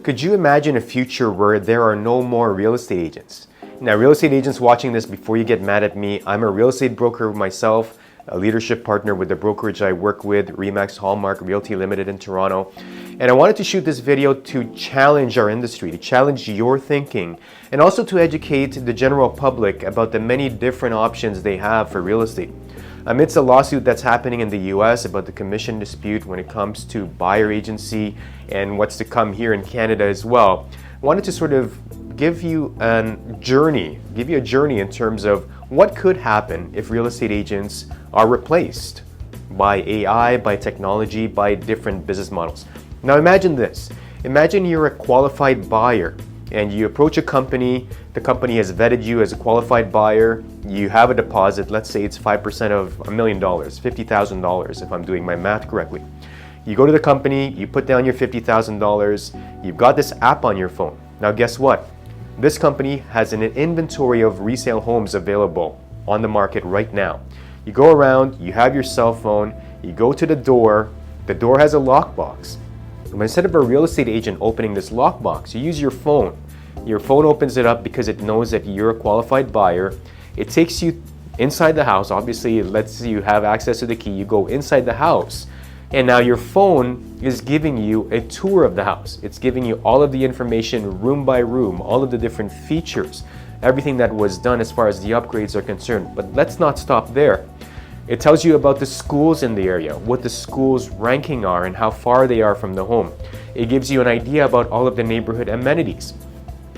Could you imagine a future where there are no more real estate agents? Now, real estate agents watching this, before you get mad at me, I'm a real estate broker myself, a leadership partner with the brokerage I work with, Remax Hallmark Realty Limited in Toronto. And I wanted to shoot this video to challenge our industry, to challenge your thinking, and also to educate the general public about the many different options they have for real estate. Amidst a lawsuit that's happening in the US about the commission dispute when it comes to buyer agency and what's to come here in Canada as well, I wanted to sort of give you a journey in terms of what could happen if real estate agents are replaced by AI, by technology, by different business models. Now imagine this. Imagine you're a qualified buyer and you approach a company, the company has vetted you as a qualified buyer, you have a deposit, let's say it's 5% of $1 million, $50,000 if I'm doing my math correctly. You go to the company, you put down your $50,000, you've got this app on your phone. Now guess what? This company has an inventory of resale homes available on the market right now. You go around, you have your cell phone, you go to the door has a lockbox. But instead of a real estate agent opening this lockbox, you use your phone. Your phone opens it up because it knows that you're a qualified buyer. It takes you inside the house. Obviously, it lets you have access to the key. You go inside the house, and now your phone is giving you a tour of the house. It's giving you all of the information room by room, all of the different features, everything that was done as far as the upgrades are concerned. But let's not stop there. It tells you about the schools in the area, what the schools' ranking are and how far they are from the home. It gives you an idea about all of the neighborhood amenities.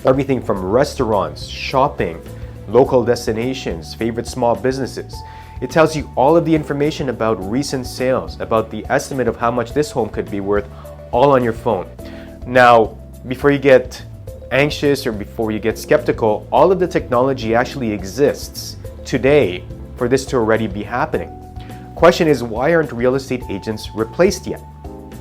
Everything from restaurants, shopping, local destinations, favorite small businesses. It tells you all of the information about recent sales, about the estimate of how much this home could be worth, all on your phone. Now, before you get anxious or before you get skeptical, all of the technology actually exists today for this to already be happening. Question is, why aren't real estate agents replaced yet?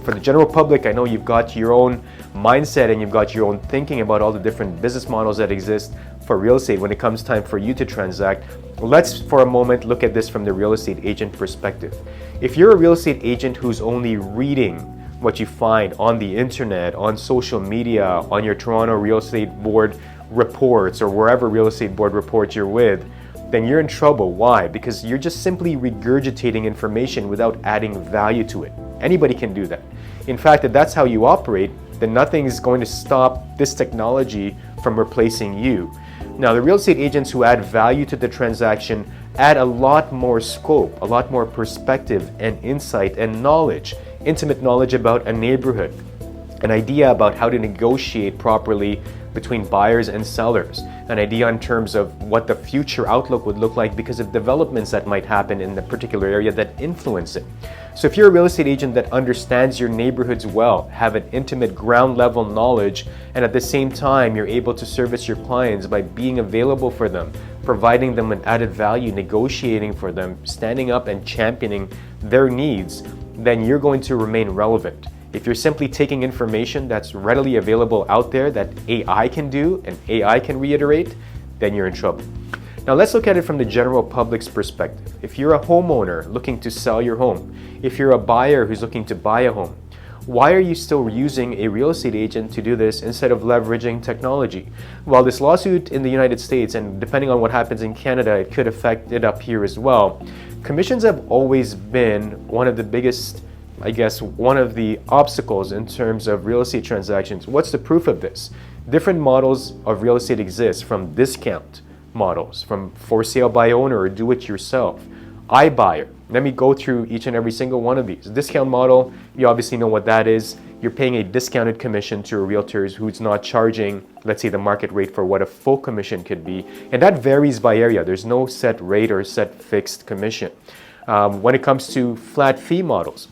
For the general public, I know you've got your own mindset and you've got your own thinking about all the different business models that exist for real estate when it comes time for you to transact. Let's for a moment look at this from the real estate agent perspective. If you're a real estate agent who's only reading what you find on the internet, on social media, on your Toronto Real Estate Board reports or wherever real estate board reports you're with, then you're in trouble. Why? Because you're just simply regurgitating information without adding value to it. Anybody can do that. In fact, if that's how you operate, then nothing is going to stop this technology from replacing you. Now, the real estate agents who add value to the transaction add a lot more scope, a lot more perspective and insight and knowledge, intimate knowledge about a neighborhood, an idea about how to negotiate properly between buyers and sellers, an idea in terms of what the future outlook would look like because of developments that might happen in the particular area that influence it. So if you're a real estate agent that understands your neighborhoods well, have an intimate ground level knowledge, and at the same time you're able to service your clients by being available for them, providing them with added value, negotiating for them, standing up and championing their needs, then you're going to remain relevant. If you're simply taking information that's readily available out there that AI can do and AI can reiterate, then you're in trouble. Now let's look at it from the general public's perspective. If you're a homeowner looking to sell your home, if you're a buyer who's looking to buy a home, why are you still using a real estate agent to do this instead of leveraging technology? Well, this lawsuit in the United States, and depending on what happens in Canada, it could affect it up here as well. Commissions have always been one of the biggest, one of the obstacles in terms of real estate transactions. What's the proof of this? Different models of real estate exist, from discount models, from for sale by owner or do it yourself, iBuyer. Let me go through each and every single one of these. Discount model, you obviously know what that is. You're paying a discounted commission to a realtor who's not charging, let's say, the market rate for what a full commission could be. And that varies by area. There's no set rate or set fixed commission. When it comes to flat fee models,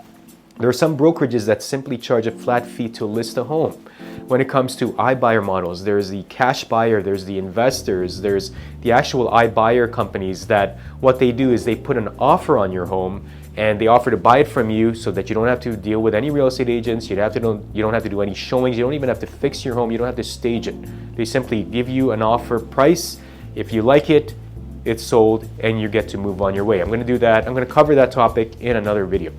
there are some brokerages that simply charge a flat fee to list a home. When it comes to iBuyer models, there's the cash buyer, there's the investors, there's the actual iBuyer companies that what they do is they put an offer on your home and they offer to buy it from you so that you don't have to deal with any real estate agents, you don't have to do any showings, you don't even have to fix your home, you don't have to stage it. They simply give you an offer price. If you like it, it's sold and you get to move on your way. I'm going to do that. I'm going to cover that topic in another video.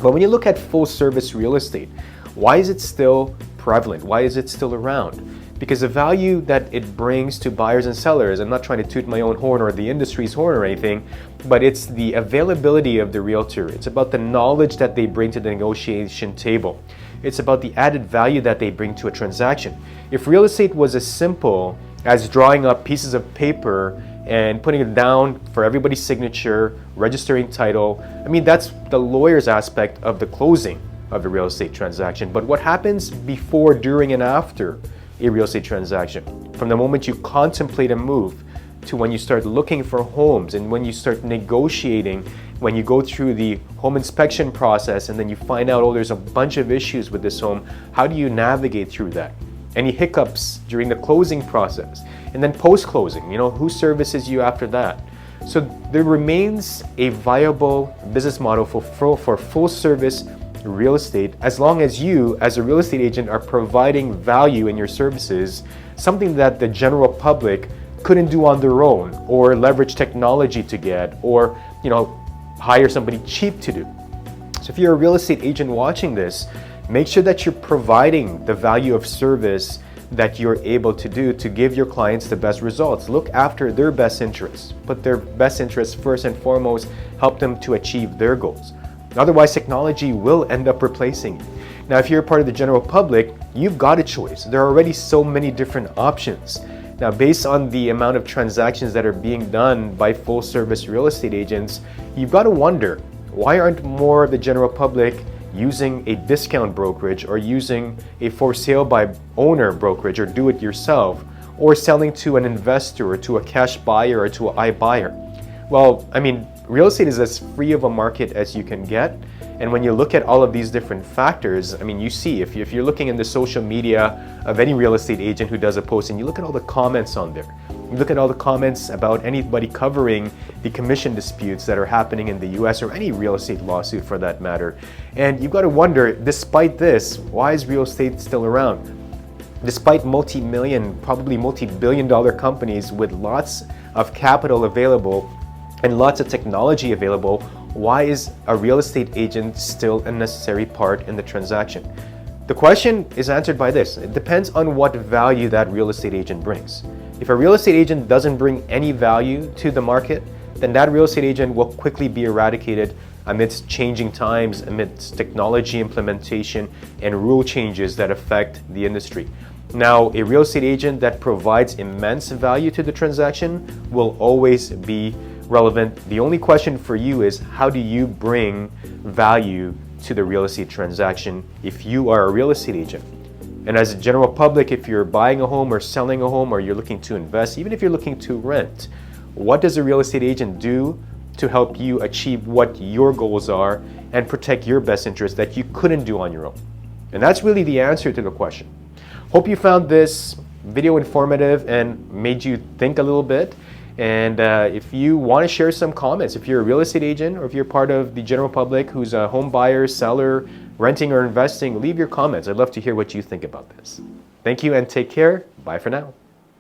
But when you look at full service real estate, why is it still prevalent? Why is it still around? Because the value that it brings to buyers and sellers, I'm not trying to toot my own horn or the industry's horn or anything, but it's the availability of the realtor. It's about the knowledge that they bring to the negotiation table. It's about the added value that they bring to a transaction. If real estate was as simple as drawing up pieces of paper and putting it down for everybody's signature, registering title, I mean, that's the lawyer's aspect of the closing of a real estate transaction. But what happens before, during, and after a real estate transaction? From the moment you contemplate a move to when you start looking for homes and when you start negotiating, when you go through the home inspection process and then you find out, oh, there's a bunch of issues with this home, how do you navigate through that? Any hiccups during the closing process? And then post-closing, who services you after that? So there remains a viable business model for full service real estate as long as you, as a real estate agent, are providing value in your services, something that the general public couldn't do on their own, or leverage technology to get, or hire somebody cheap to do. So if you're a real estate agent watching this, make sure that you're providing the value of service that you're able to do to give your clients the best results. Look after their best interests. Put their best interests first and foremost. Help them to achieve their goals. Otherwise, technology will end up replacing you. Now, if you're a part of the general public, you've got a choice. There are already so many different options. Now, based on the amount of transactions that are being done by full-service real estate agents, you've got to wonder, why aren't more of the general public using a discount brokerage or using a for sale by owner brokerage or do it yourself, or selling to an investor or to a cash buyer or to an iBuyer? Well, I mean, real estate is as free of a market as you can get. And when you look at all of these different factors, I mean, you see, if you're looking in the social media of any real estate agent who does a post, and you look at all the comments on there, you look at all the comments about anybody covering the commission disputes that are happening in the US, or any real estate lawsuit for that matter, and you've got to wonder, despite this, why is real estate still around? Despite multi-million, probably multi-billion-dollar companies with lots of capital available and lots of technology available, why is a real estate agent still a necessary part in the transaction? The question is answered by this. It depends on what value that real estate agent brings. If a real estate agent doesn't bring any value to the market, then that real estate agent will quickly be eradicated amidst changing times, amidst technology implementation and rule changes that affect the industry. Now, a real estate agent that provides immense value to the transaction will always be relevant. The only question for you is, how do you bring value to the real estate transaction if you are a real estate agent? And as a general public, if you're buying a home or selling a home, or you're looking to invest, even if you're looking to rent, what does a real estate agent do to help you achieve what your goals are and protect your best interests that you couldn't do on your own? And that's really the answer to the question. Hope you found this video informative and made you think a little bit. And if you want to share some comments, if you're a real estate agent or if you're part of the general public who's a home buyer, seller, renting or investing, leave your comments. I'd love to hear what you think about this. Thank you and take care. Bye for now.